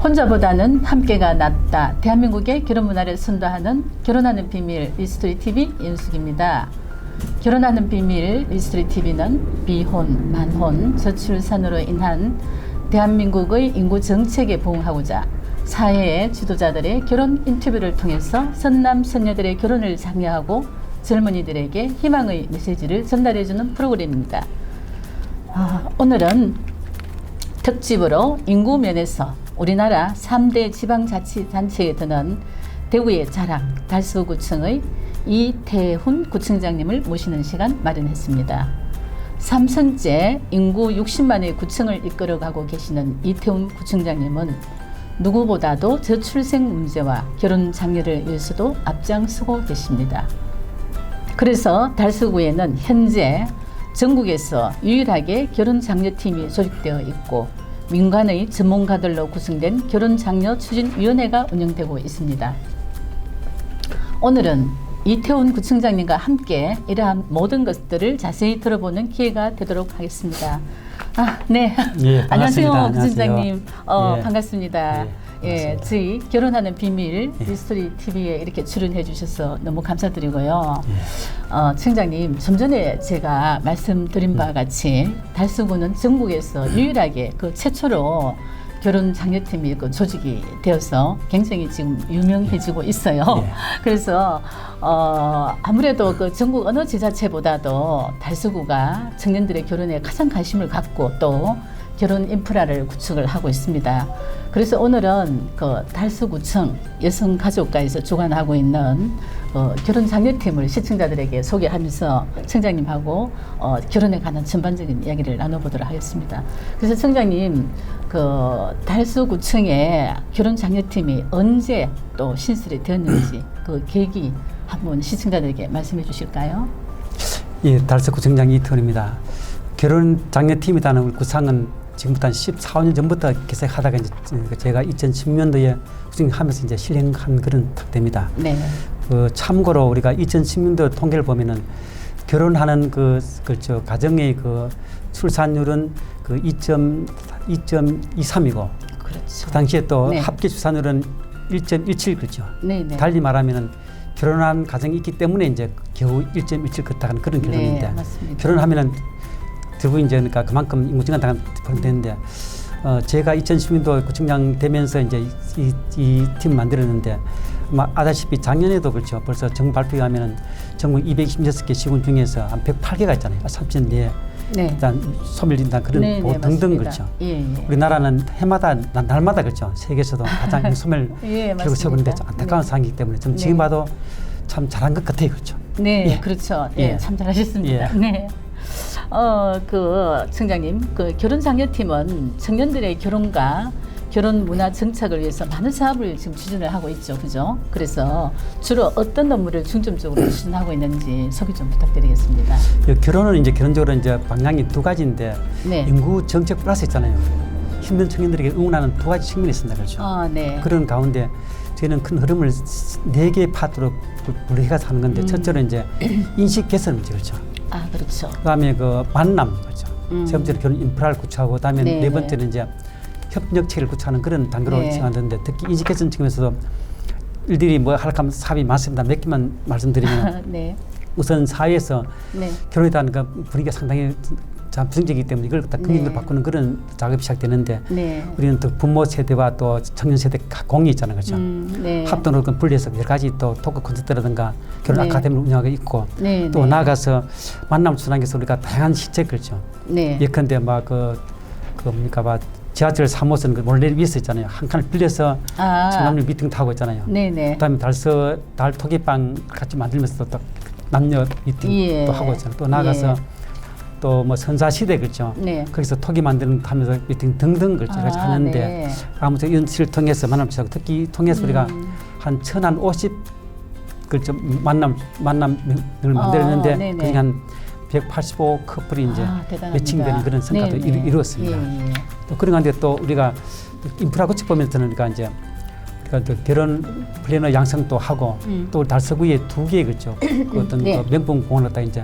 혼자보다는 함께가 낫다. 대한민국의 결혼 문화를 선도하는 결혼하는 비밀 미스터리 TV 윤숙입니다. 결혼하는 비밀 미스터리 TV는 비혼, 만혼, 저출산으로 인한 대한민국의 인구 정책에 부응하고자 사회의 지도자들의 결혼 인터뷰를 통해서 선남 선녀들의 결혼을 장려하고 젊은이들에게 희망의 메시지를 전달해주는 프로그램입니다. 오늘은 특집으로 인구 면에서 우리나라 3대 지방자치단체에 드는 대구의 자랑 달서구청의 이태훈 구청장님을 모시는 시간 마련했습니다. 3선째 인구 60만의 구청을 이끌어가고 계시는 이태훈 구청장님은 누구보다도 저출생 문제와 결혼 장려를 위해서도 앞장서고 계십니다. 그래서 달서구에는 현재 전국에서 유일하게 결혼 장려팀이 조직되어 있고 민간의 전문가들로 구성된 결혼 장려 추진위원회가 운영되고 있습니다. 오늘은 이태훈 구청장님과 함께 이러한 모든 것들을 자세히 들어보는 기회가 되도록 하겠습니다. 네. 예, 안녕하세요, 구청장님. 예. 반갑습니다. 예, 저희 결혼하는 비밀 미스터리 TV에 이렇게 출연해 주셔서 너무 감사드리고요. 청장님, 좀 전에 제가 말씀드린 바와 같이 달서구는 전국에서 유일하게 그 최초로 결혼 장려팀이 그 조직이 되어서 굉장히 지금 유명해지고 있어요. 그래서 아무래도 그 전국 어느 지자체보다도 달서구가 청년들의 결혼에 가장 관심을 갖고 또 결혼 인프라를 구축을 하고 있습니다. 그래서 오늘은 그 달서구청 여성가족과에서 주관하고 있는 결혼 장려팀을 시청자들에게 소개하면서 청장님하고 결혼에 관한 전반적인 이야기를 나눠보도록 하겠습니다. 그래서 청장님, 그 달서구청의 결혼 장려팀이 언제 또 신설이 되었는지 그 계기 한번 시청자들에게 말씀해 주실까요? 예, 달서구청장 이태훈입니다. 결혼 장려팀이라는 구상은 지금부터 한 14, 5년 전부터 개설하다가 이제 제가 2010년도에 구성하면서 이제 실행한 그런 탁대입니다. 네. 참고로 우리가 2010년도 통계를 보면은 결혼하는 그저 가정의 그 출산율은 그 2.23이고, 그렇죠. 그 당시에 또 합계 출산율은 1.17 그렇죠. 네네. 달리 말하면은 결혼한 가정이 있기 때문에 이제 겨우 1.17 그렇다는 그런 결론인데, 결혼하면은 대부분 이제 그러니까 그만큼 인구 증가가 되는데, 제가 2010년도 구청장 되면서 이제 이 팀 만들었는데, 아다시피 작년에도 그렇죠. 벌써 정부 발표에 하면은 전국 226개 시군 중에서 한 108개가 있잖아요. 34. 일단 소멸진단 그런 보호 등등 그렇죠. 우리나라는 해마다 날마다 그렇죠. 세계에서도 가장 소멸 기록을 세우는데 안타까운 상황이기 때문에 좀 지금 봐도 참 잘한 것 같아요. 그렇죠. 네, 그렇죠. 참 잘하셨습니다. 네. 그 청장님, 그 결혼 장려팀은 청년들의 결혼과 결혼 문화 정착을 위해서 많은 사업을 지금 추진을 하고 있죠, 그죠? 그래서 주로 어떤 업무를 중점적으로 추진하고 있는지 소개 좀 부탁드리겠습니다. 결혼은 이제 결론적으로 이제 방향이 두 가지인데, 인구 정책 플러스 있잖아요. 힘든 청년들에게 응원하는 두 가지 측면이 있습니다, 그렇죠? 그런 가운데 저희는 큰 흐름을 4개의 파트로 분리해서 하는 건데, 첫째로 이제 인식 개선 문제, 그렇죠? 그렇죠. 그다음에 그 만남, 그렇죠. 세 번째로 결혼 인프라를 구축하고, 그다음에 네 번째는 이제 협력 체계를 구축하는 그런 단계로 진행하는데, 특히 인식 개선 측면에서도 일들이 뭐 하락하면 사업이 많습니다. 몇 개만 말씀드리면 우선 사회에서 결혼에 대한 그 분위기가 상당히 부정적이기 때문에 이걸 다 긍정으로 바꾸는 그런 작업이 시작되는데, 우리는 또 부모 세대와 또 청년 세대 공이 있잖아요, 그렇죠? 합동으로 분리해서 여러 가지 또 토크 콘서트라든가 결혼 아카데미를 운영하고 있고, 또 나아가서 만남을 추진하기 위해서 우리가 다양한 시책, 그렇죠? 예컨대 막 뭡니까 지하철 3호선 그 모노레일 위에서 있잖아요. 한 칸을 빌려서 청남리 미팅 타고 있잖아요. 그다음에 달 토기빵 같이 만들면서 또 남녀 미팅 또 하고 있잖아요. 또 나가서 또 뭐 선사시대 그렇죠. 거기서 토기 만드는 하면서 미팅 등등 그렇죠. 하는데 아무튼 이런 시를 통해서 만남을 하고, 특히 통해서 우리가 한 1,050 그렇죠. 만남을 만들었는데 그중에 한 185 커플이 이제 매칭되는 그런 성과도 이루었습니다. 또 그런 가운데 또 우리가 인프라 구축 보면서는 우리가 이제 또 결혼 플래너 양성도 하고, 또 달서구에 2개 그렇죠. 그 어떤 그 명품 공원을 갖다 이제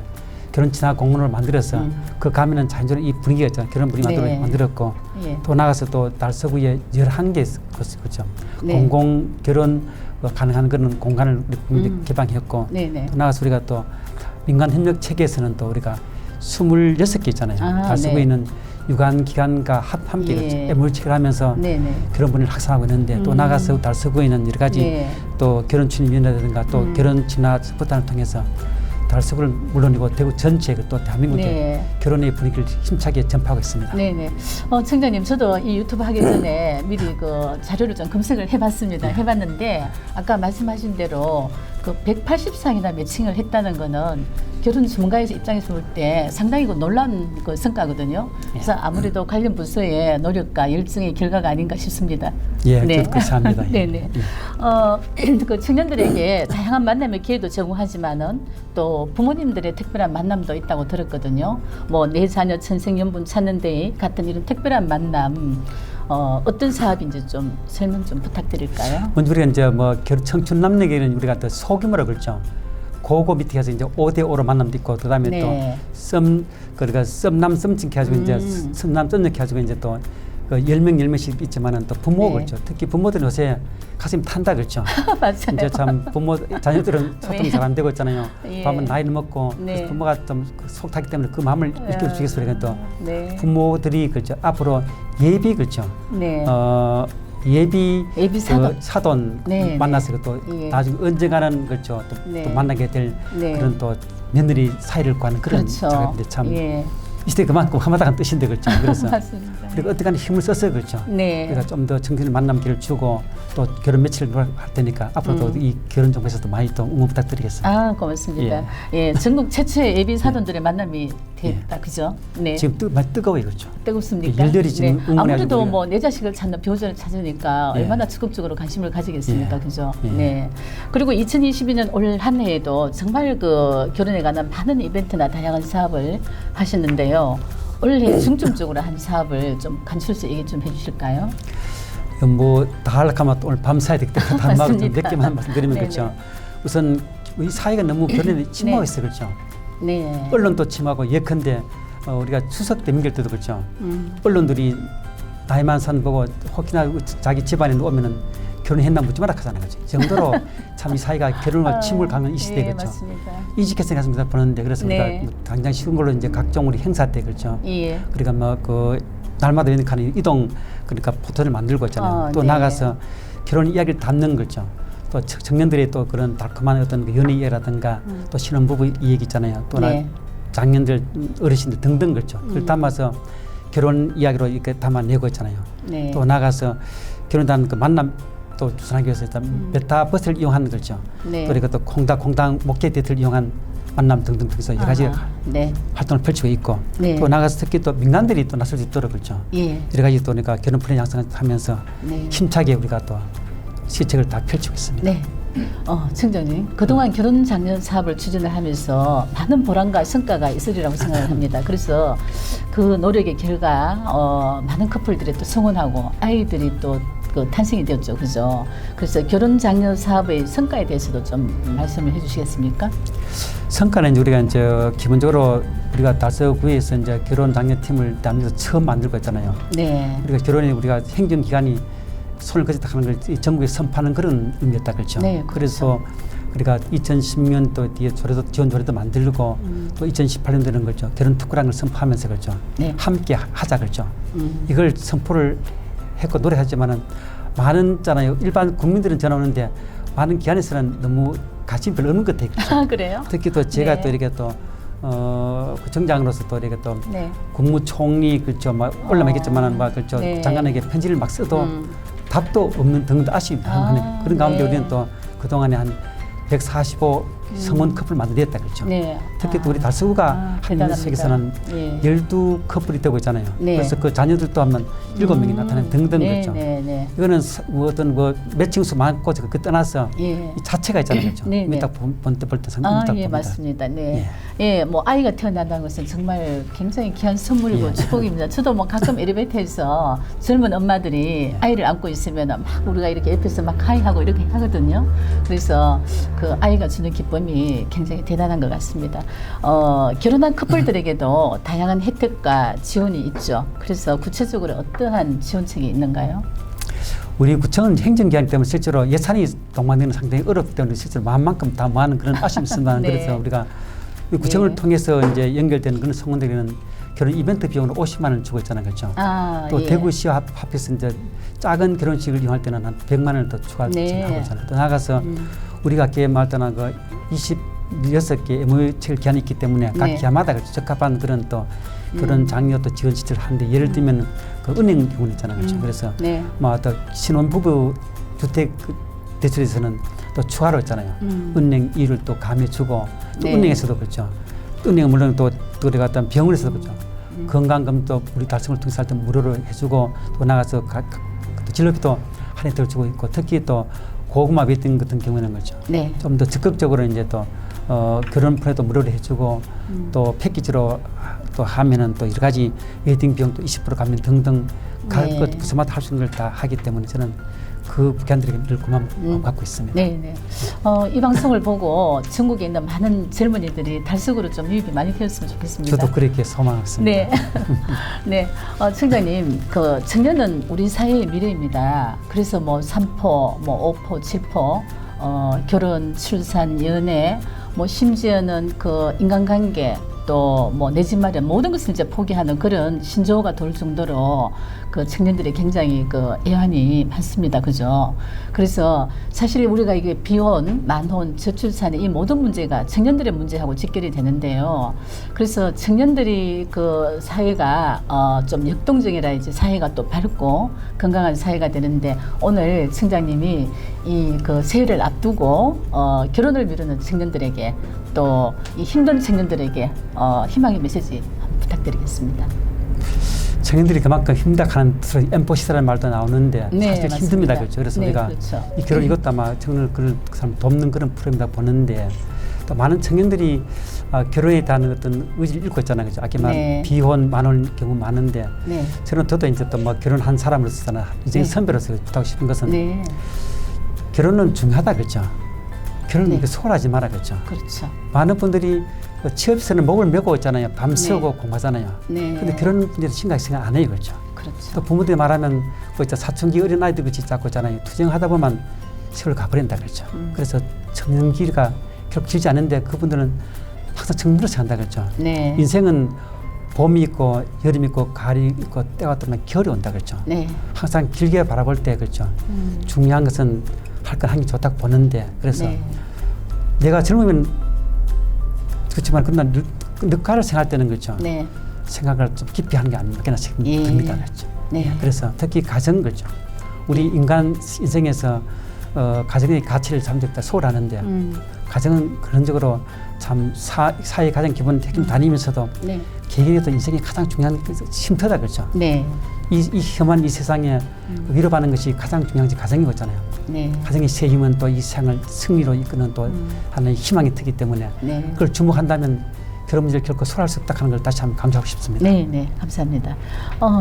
결혼 친화 공문을 만들어서 그 가면은 자연적으로 이 분위기가 있잖아요. 결혼 분위기 네. 만들었고 예. 또 나가서 또 달서구에 11개 그렇죠. 네. 공공 결혼 가능한 그런 공간을 우리 국민들이 개방했고 네네. 또 나가서 우리가 또 민간 협력 체계에서는 또 우리가 26개 있잖아요. 아, 달서구에 네. 있는 유관 기관과 함께 예. MOU를 하면서 네네. 결혼 분을 확산하고 있는데 또 나가서 달서구에 있는 여러 가지 예. 또 결혼 추진위원회라든가 또 결혼 진화 스포단을 통해서 달서구를 물론이고 대구 전체 또 대한민국의 네. 결혼의 분위기를 힘차게 전파하고 있습니다. 네네. 청장님, 저도 이 유튜브 하기 전에 미리 그 자료를 좀 검색을 해봤습니다. 해봤는데 아까 말씀하신 대로 그 180상이나 매칭을 했다는 거는 결혼 전문가에서 입장에서 볼 때 상당히 그 놀라운 그 성과거든요. 그래서 아무래도 관련 부서의 노력과 열정의 결과가 아닌가 싶습니다. 예, 저도 그렇게 합니다. 예. 네네. 그 청년들에게 다양한 만남의 기회도 제공하지만은 또 부모님들의 특별한 만남도 있다고 들었거든요. 뭐 내 자녀 천생연분 찾는 데 같은 이런 특별한 만남 어떤 사업인지 좀 설명 좀 부탁드릴까요? 먼저 우리가 이제 뭐 청춘 남녀에게는 우리가 또 소규모로 그렇죠. 고거 밑에 가서 이제 5대5로 만남도 있고 그다음에 네. 또 그러니까 썸남 썸찍 해가지고 이제 썸남 썸찍 해가지고 이제 또 그 10명 10명씩 있지만은 또 부모 네. 그렇죠. 특히 부모들은 요새 가슴이 탄다 그렇죠. 맞아요. 이제 참 부모 자녀들은 소통이 네. 잘 안 되고 있잖아요. 예. 밤은 나이를 먹고 네. 그래서 부모가 좀 속타기 때문에 그 마음을 일깨워주겠어요. 그러니까 또 네. 부모들이 그렇죠. 앞으로 예비 그렇죠. 네. 예비 사돈. 사돈 네, 만나서 또 예. 나중에 언젠가는 그렇죠. 또, 네. 또 만나게 될 네. 그런 또 며느리 사이를 구하는 그런 그렇죠. 작업인데 참 예. 이 시대 그만큼 험하다는 뜻인데 그렇죠. 그래서 맞습니다. 그리고 어떻게 힘을 써서 그렇죠. 네. 그러니까 좀 더 청춘을 만남 기회를 주고 또 결혼 며칠 할 테니까 앞으로도 이 결혼 정보에서도 많이 또 응원 부탁드리겠습니다. 아, 고맙습니다. 예, 전국 최초의 예비 사돈들의 만남이 됐다, 그죠? 네. 지금 많이 뜨거워요, 그렇죠. 뜨겁습니까? 일들이 지금 응원해 아무래도 가지고 뭐 내 자식을 찾는 배우자를 찾으니까 예. 얼마나 적극적으로 관심을 가지겠습니까, 예. 그죠? 예. 네. 그리고 2022년 올 한 해에도 정말 그 결혼에 관한 많은 이벤트나 다양한 사업을 하셨는데요. 올해 중점적으로 한 사업을 좀 간추려서 얘기 좀 해주실까요? 뭐다 하려면 오늘 밤새야 되기 때문에 단말로 몇 개만 말씀드리면 네네. 그렇죠. 우선 이 사회가 너무 결혼에 침하고 있어요, 그렇죠. 네. 언론도 침하고 예컨대 우리가 추석 대민결 때도 그렇죠. 언론들이 나이만 산 보고 혹시나 자기 집안에 오면은 결혼했나 묻지 마라 하잖아요, 그렇죠. 정도로 참 이 사회가 결혼과 침을 가는 이 시대 예, 그렇죠. 맞습니다. 이직했으니까 가서 보는데 그래서 네. 우리가 뭐 당장 쉬운 걸로 이제 각종 우리 행사 때 그렇죠. 예. 그러니까 뭐 그 날마다 연락하는 이동 그러니까 포털을 만들고 있잖아요. 또 네. 나가서 결혼 이야기를 담는 거죠. 또 청년들의 또 그런 달콤한 어떤 그 연애 이야기라든가 또 신혼부부 이야기 있잖아요. 또 네. 장년들 어르신들 등등 그렇죠. 그걸 담아서 결혼 이야기로 이렇게 담아내고 있잖아요. 네. 또 나가서 결혼한 그 만남 또 주선하기 위해서 일단 메타버스를 이용하는 거죠. 네. 그리고 또 콩닥 목회 데이트를 이용한 만남 등등 통해서 여러 가지 네. 활동을 펼치고 있고 네. 또 나가서 특히 또 민간들이 또 나설 수 있도록 그렇죠. 예. 여러 가지 또 그러니까 결혼 플랜 양성하면서 네. 힘차게 우리가 또 시책을 다 펼치고 있습니다. 네. 청장님, 그동안 결혼 장려 사업을 추진을 하면서 많은 보람과 성과가 있으리라고 생각을 합니다. 그래서 그 노력의 결과 많은 커플들이 또 성혼하고 아이들이 또 그 탄생이 되었죠, 그죠? 그래서 결혼 장려 사업의 성과에 대해서도 좀 말씀을 해주시겠습니까? 성과는 이제 우리가 이제 기본적으로 우리가 달서구에서 이제 결혼 장려 팀을 대한민국에서 처음 만들고 있잖아요. 네. 우리가 결혼에 우리가 행정 기관이 손을 거짓다 하는 걸 이 전국에 선포하는 그런 의미였다 그렇죠. 네, 그래서 우리가 2010년 또 뒤에 조례도 지원 조례도 만들고 또 2018년 되는 거죠. 결혼 특구라는 걸 선포하면서 그렇죠. 네. 함께 하자 그렇죠. 이걸 선포를 했고 노력하지만은 많은잖아요. 일반 국민들은 전화 오는데 많은 기관에서는 너무 관심이 별로 없는 것 같아요. 그렇죠? 아, 그래요? 특히 또 제가 네. 또 이렇게 또 그 정장으로서 또 이렇게 또 네. 국무총리 그렇죠. 막 올라가겠지만은 막 그렇죠. 네. 장관에게 편지를 막 써도 답도 없는 등도 아쉽다. 그런 가운데 네. 우리는 또 그동안에 한 145 성원 커플 만들었다 그렇죠. 네. 특히 또 우리 달서구가 대단합니다. 한인석에서는 예. 12커플이 되고 있잖아요. 네. 그래서 그 자녀들도 하면 7명이 나타나는 등등 네, 그렇죠. 네, 네. 이거는 뭐 어떤 뭐 매칭수 많고 그 떠나서 예. 이 자체가 있잖아요. 그렇죠. 네, 네. 딱 본때 볼 때 상당히 딱 예, 봅니다. 맞습니다. 네. 예, 뭐 아이가 태어난다는 것은 정말 굉장히 귀한 선물이고 예. 축복입니다. 저도 뭐 가끔 엘리베이터에서 젊은 엄마들이 아이를 안고 있으면 막 우리가 이렇게 옆에서 막 하이하고 이렇게 하거든요. 그래서 그 아이가 주는 기쁨이 마음이 굉장히 대단한 것 같습니다. 결혼한 커플들에게도 다양한 혜택과 지원이 있죠. 그래서 구체적으로 어떠한 지원책이 있는가요? 우리 구청은 행정기관 때문에 실제로 예산이 동반되는 상당히 어렵기 때문에 실제로 마음만큼 다 모아는 그런 아쉬움이 있습니다. 네. 그래서 우리가 이 구청을 네. 통해서 이제 연결되는 그런 성원들에는 결혼 이벤트 비용으로 50만 원을 주고 있잖아요, 그렇죠? 또 예. 대구시와 합해서 이제 작은 결혼식을 이용할 때는 한 100만 원을 더 추가하고 네. 있잖아요. 또 나가서 우리가 기획할 때는 그 26개 MOU 기한이 있기 때문에 각 네. 기한마다 적합한 그런 또 그런 장려 또 지원 시설을 하는데 예를 들면 그 은행 경우는 있잖아요, 그렇죠? 그래서 네. 뭐 또 신혼부부 주택 대출에서는 또 추가로 있잖아요. 은행 이율을 또 감해주고 또 네. 은행에서도 그렇죠. 은행은 물론 또 들어갔던 병원에서도 그렇죠. 건강검도 우리 달성을 통해서 할 때 무료로 해주고 또 나가서 또 진료비도 할인 더 주고 있고 특히 또 고구마 웨딩 같은 경우에는 그렇죠. 네. 좀 더 적극적으로 이제 또 결혼 플랜도 무료로 해주고 또 패키지로 또 하면은 또 여러 가지 웨딩 비용도 20% 감면 등등 네. 그마다 할 수 있는 걸 다 하기 때문에 저는 그 북한들에게 늘 고마움 갖고 있습니다. 네, 네. 이 방송을 보고 전국에 있는 많은 젊은이들이 달석으로 좀 유입이 많이 되었으면 좋겠습니다. 저도 그렇게 소망했습니다. 네, 네. 청장님, 그 청년은 우리 사회의 미래입니다. 그래서 뭐 3포, 뭐 5포, 7포, 결혼, 출산, 연애, 뭐 심지어는 그 인간관계 또 뭐 내 집 마련 모든 것을 이제 포기하는 그런 신조어가 돌 정도로 그 청년들이 굉장히 그 애환이 많습니다. 그죠? 그래서 사실 우리가 이게 비혼, 만혼, 저출산의 이 모든 문제가 청년들의 문제하고 직결이 되는데요. 그래서 청년들이 그 사회가 좀 역동적이라 이제 사회가 또 밝고 건강한 사회가 되는데 오늘 청장님이 이 그 새해를 앞두고 결혼을 미루는 청년들에게 또 이 힘든 청년들에게 희망의 메시지 부탁드리겠습니다. 청년들이 그만큼 힘들어하는 엠포시스라는 말도 나오는데 네, 사실 맞습니다. 힘듭니다, 그렇죠? 그래서 네, 우리가 그렇죠. 이 결혼 이것도 아마 청년을 그 사람 돕는 그런 프로그램이다 보는데 또 많은 청년들이 결혼에 대한 어떤 의지를 잃고 있잖아요, 그렇죠? 아까 말 네. 비혼 만혼 경우 많은데 네. 저도 이제 또 뭐 결혼한 사람으로서는 이제 네. 선배로서 부탁하고 싶은 것은 네. 결혼은 중요하다, 그렇죠? 결혼은 네. 소홀하지 마라, 그렇죠? 그렇죠. 많은 분들이 취업에서는 목을 메고 있잖아요. 밤새우고 네. 공부하잖아요. 네. 근데 그런 분들이 심각하게 생각 안 해요, 그렇죠? 그렇죠. 또 부모들이 말하면 뭐 있자 사춘기 어린 아이들 같이 잡고 있잖아요. 투쟁하다 보면 세월 가버린다, 그렇죠? 그래서 청년기가 결국 길지 않은데 그분들은 항상 청년으로 생각한다, 그렇죠? 네. 인생은 봄이 있고 여름이 있고 가을이 있고 때가 들면 겨울이 온다, 그렇죠? 네. 항상 길게 바라볼 때, 그렇죠? 중요한 것은 할 건 하는 게 좋다고 보는데 그래서 네. 내가 젊으면 그렇지만 그러나 늦가를 생각할 때는 그렇죠. 네. 생각을 좀 깊이 하는 게 아니겠나 예. 싶습니다. 그렇죠. 네. 그래서 특히 가정 그렇죠. 우리 인간 인생에서 가정의 가치를 잠재다 소홀하는데 가정은 그런적으로 참 사회 가정 기본 핵심 다니면서도 네. 개개인에도 인생의 가장 중요한 쉼터다 그렇죠. 네. 이 험한 이 세상에 위로받는 것이 가장 중요한 것이 가정인 거잖아요. 네. 가정의 새 힘은 또 이 세상을 승리로 이끄는 또 하나의 희망이 되기 때문에 네. 그걸 주목한다면 결혼 문제를 결코 소홀할 수 없다 하는 걸 다시 한번 강조하고 싶습니다. 네, 네, 감사합니다.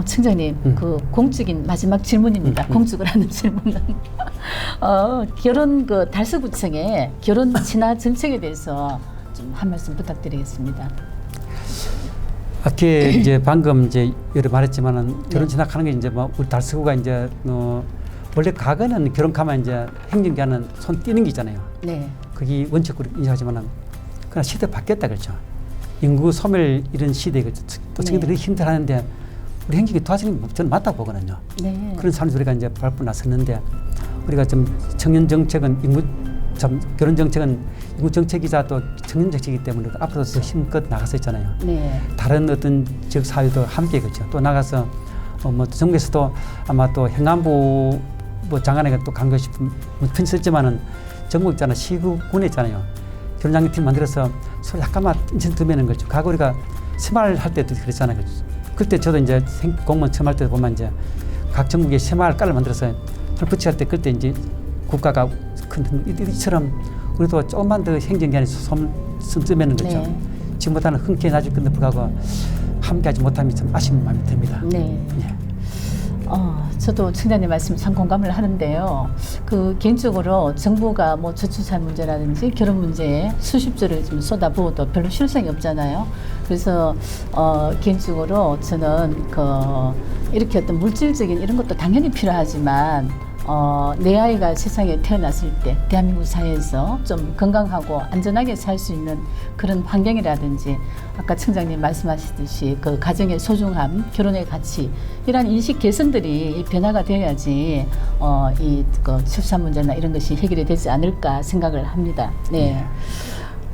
청장님, 그 공적인 마지막 질문입니다. 공적을 하는 질문은 결혼 그 달서구청의 결혼 친화 정책에 대해서 좀 한 말씀 부탁드리겠습니다. 아까 이제 방금 이제 여러 말했지만은 결혼 진학하는 게 이제 뭐 우리 달서구가 이제 원래 과거는 결혼하면 이제 행정기관은 손 띄는 게 있잖아요. 네. 그게 원칙으로 인정하지만은 그러나 시대 바뀌었다 그렇죠. 인구 소멸 이런 시대에 또 청년들이 힘들어하는데 우리 행정이 도와주는 게 저는 맞다고 보거든요. 네. 그런 사람들 우리가 이제 밟고 나섰는데 우리가 좀 청년 정책은 결혼 정책은 인구 정책이자 또 청년 정책이기 때문에 앞으로 더 힘껏 나가서 있잖아요. 네. 다른 어떤 지역 사회도 함께 그렇죠. 또 나가서 뭐 정부에서도 아마 또 행안부 뭐 장관에게 또 강조 싶은 편 썼지만은 전국 있잖아요. 시군에 있잖아요. 결혼장려팀 만들어서 서로 약간만 인천 두면은 거죠. 과거 우리가 새마을 할 때도 그랬잖아요. 그렇죠? 그때 저도 이제 공무원 처음 할 때 보면 이제 각 전국에 새마을 깔을 만들어서 붙이할 때 그때 이제 국가가 큰 이처럼 우리도 조금만 더 행정기관에 손 쓰면은 거죠. 네. 지금보다는 흔쾌히 나아질 건데 불구하고 함께하지 못함이 참 아쉬운 마음이 듭니다. 네. 예. 저도 청장님 말씀 참 공감을 하는데요. 그 개인적으로 정부가 뭐 저출산 문제라든지 결혼 문제에 수십조를 좀 쏟아부어도 별로 실효성이 없잖아요. 그래서 개인적으로 저는 이렇게 어떤 물질적인 이런 것도 당연히 필요하지만 내 아이가 세상에 태어났을 때 대한민국 사회에서 좀 건강하고 안전하게 살 수 있는 그런 환경이라든지 아까 청장님 말씀하셨듯이 그 가정의 소중함, 결혼의 가치 이런 인식 개선들이 변화가 되어야지 그 출산 문제나 이런 것이 해결이 되지 않을까 생각을 합니다. 네,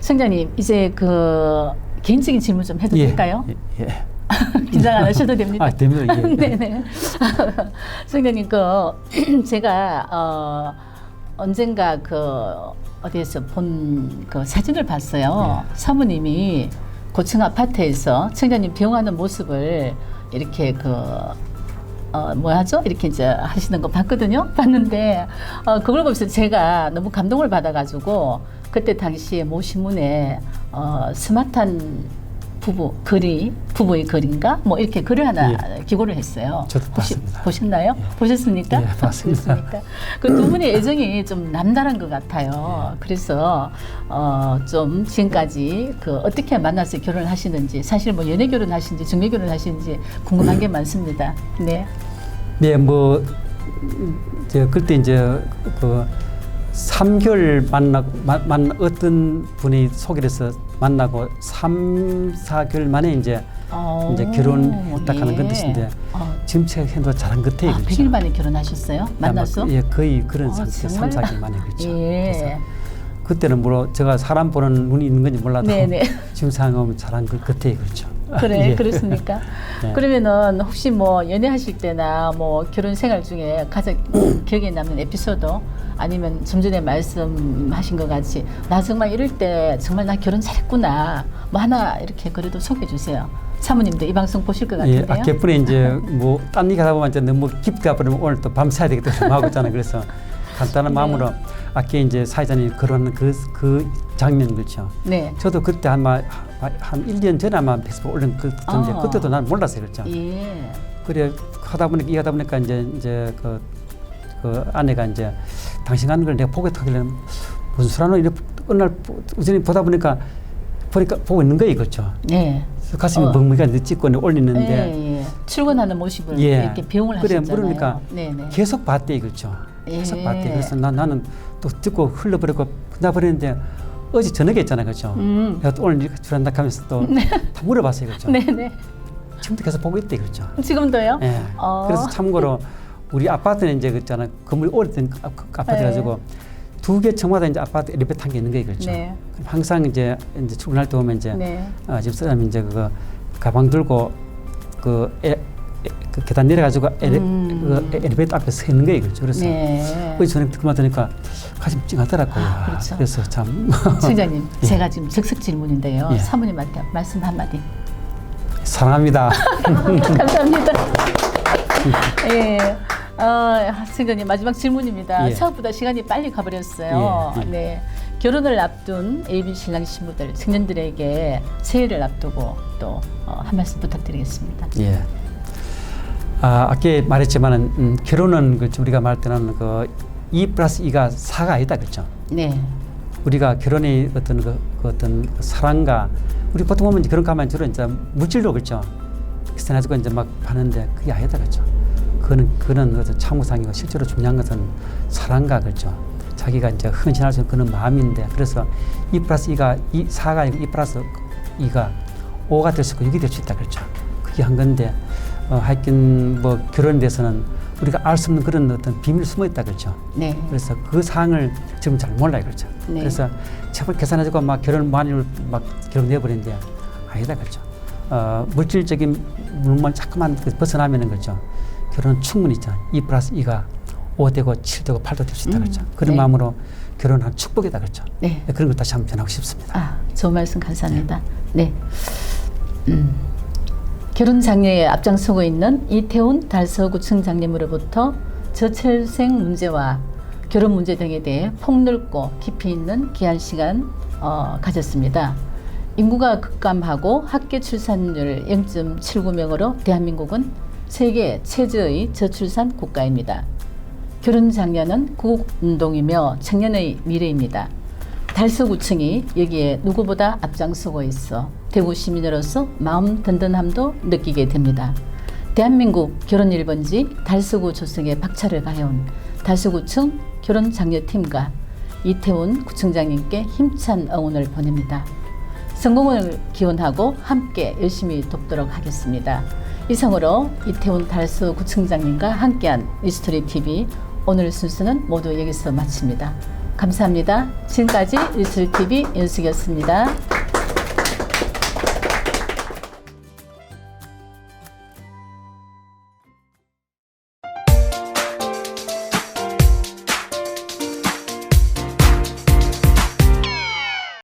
청장님 이제 그 개인적인 질문 좀 해도 될까요? 예. 긴장 안 하셔도 됩니다. 됩니다. 예. 네네. 선생님, 제가, 언젠가 어디에서 본 사진을 봤어요. 예. 사모님이 고층 아파트에서 청장님 병하는 모습을 이렇게 이렇게 이제 하시는 거 봤거든요. 봤는데, 그걸 보면서 제가 너무 감동을 받아가지고, 그때 당시에 모 신문에, 스마트한 부부의 글인가? 뭐 이렇게 글을 하나 기고를 했어요. 저도 봤습니다. 보셨나요? 예. 보셨습니까? 예, 봤습니다. 그 두 분의 애정이 좀 남다른 것 같아요. 그래서 좀 지금까지 어떻게 만나서 결혼을 하시는지 사실 뭐 연애 결혼하신지 중매 결혼하신지 궁금한 게 많습니다. 네. 네, 그때 이제 3개월 어떤 분이 소개를 해서 만나고 3-4개월 만에 이제 결혼했다 하는 그런 뜻인데 지금 제 현도 잘한 것 같아요. 100일 만에 결혼하셨어요? 만나서? 예, 거의 그런 상태. 정말? 3-4개월 만에 그렇죠. 예. 그래서 그때는 제가 사람 보는 눈이 있는 건지 몰라도 네네. 지금 생각하면 잘한 것 같아요. 그렇죠. 그래, 예. 그렇습니까? 예. 그러면은 혹시 뭐 연애하실 때나 뭐 결혼 생활 중에 가장 기억에 남는 에피소드 아니면 좀 전에 말씀하신 것 같이 나 정말 이럴 때 정말 나 결혼 잘했구나 뭐 하나 이렇게 그래도 소개해 주세요. 사모님도 이 방송 보실 것 같은데요. 예, 곁분에 이제 딴 얘기 하다 보면 이제 너무 깊게 가버리면 오늘 또 밤새야 되겠다 생각하고 있잖아요. 그래서 간단한 마음으로 아까 이제 사회자님 그런 그 장면 그렇죠. 네. 저도 그때 한 1년 전에 아마 페이스북 올린 그때도 난 몰랐어요. 그렇죠. 예. 그래 이하다 보니까 이제 그 아내가 이제 당신 하는 걸 내가 보고 있다길래 무슨 소리하노 이렇게 어느 날 우연히 보다 보니까 보고 있는 거예요. 그렇죠. 네. 가슴이 멍멍이가 찍고 올리는데 예. 출근하는 모습을 예. 이렇게 배웅을 그래, 하셨잖아요. 물으니까 네네. 계속 봤대 그렇죠. 계속 예. 봤대. 그래서 나는 또 듣고 흘러버리고 끝나버리는데 어제 저녁에 했잖아요. 그렇죠. 내가 또 오늘 이렇게 출한다 하면서 또 다 물어봤어요. 그렇죠. 네네. 지금도 계속 보고 있대 그렇죠. 지금도요? 예. 그래서 참고로 우리 아파트는 이제 그잖아 건물이 오래된 아파트 가지고 2개 층마다 이제 아파트 엘리베이터 한 개 있는 거예요, 그렇죠. 네. 그럼 항상 이제 출근할 때 오면 이제 네. 집사람이 이제 가방 들고 그 계단 내려가지고 엘리베이터 앞에 서 있는 거예요, 그렇죠. 그래서 네. 어제 저녁 그만 들으니까 가슴 찡하더라고요. 그렇죠. 그래서 참. 청장님, 예. 제가 지금 적석 질문인데요. 예. 사모님한테 말씀 한마디. 사랑합니다. 감사합니다. 예. 청장님 마지막 질문입니다. 예. 생각보다 시간이 빨리 가버렸어요. 예. 네. 결혼을 앞둔 AB 신랑 신부들, 청년들에게 새해를 앞두고 또 한 말씀 부탁드리겠습니다. 예. 아까 말했지만은 결혼은 우리가 말할 때는 2+2가 4가 아니다 그렇죠. 네. 우리가 결혼의 어떤 사랑과 우리 보통 보면 결혼 가면 주로 이제 물질로 그렇죠. 기선해주고 이제 막 하는데 그게 아니다 그렇죠. 그는 어떤 참우상이고 실제로 중요한 것은 사랑과 그렇죠. 자기가 이제 헌신할 수 있는 그런 마음인데 그래서 2+2가 4가 아니고 2+2가 5가 될 수 있고 6이 될 수 있다 그렇죠. 그게 한 건데 하여튼 결혼에 대해서는 우리가 알 수 없는 그런 어떤 비밀이 숨어 있다 그렇죠. 네. 그래서 그 사항을 지금 잘 몰라요 그렇죠. 네. 그래서 제발 계산해주고 막 결혼 만일 막 결혼 내버리는데 아니다 그렇죠. 물질적인 물만 자꾸만 벗어나면은 그렇죠. 결혼은 충분히 있잖아요. 2+2가 5되고 7되고 8도 될 수 있다 그렇죠. 그런 네. 마음으로 결혼한 축복이다 그렇죠. 네. 그런 걸 다시 한번 전하고 싶습니다. 좋은 말씀 감사합니다. 네. 결혼 장려에 앞장서고 있는 이태훈 달서구청 장님으로부터 저철생 문제와 결혼 문제 등에 대해 폭넓고 깊이 있는 귀한 시간 가졌습니다. 인구가 급감하고 합계 출산율 0.79명으로 대한민국은 세계 최저의 저출산 국가입니다. 결혼 장려는 국운동이며 청년의 미래입니다. 달서구청이 여기에 누구보다 앞장서고 있어 대구 시민으로서 마음 든든함도 느끼게 됩니다. 대한민국 결혼 1번지 달서구 조성에 박차를 가해온 달서구청 결혼장려팀과 이태훈 구청장님께 힘찬 응원을 보냅니다. 성공을 기원하고 함께 열심히 돕도록 하겠습니다. 이상으로 이태훈 달서구청장님과 함께한 리스토리TV 오늘 순서는 모두 여기서 마칩니다. 감사합니다. 지금까지 리스토리TV 연숙이었습니다.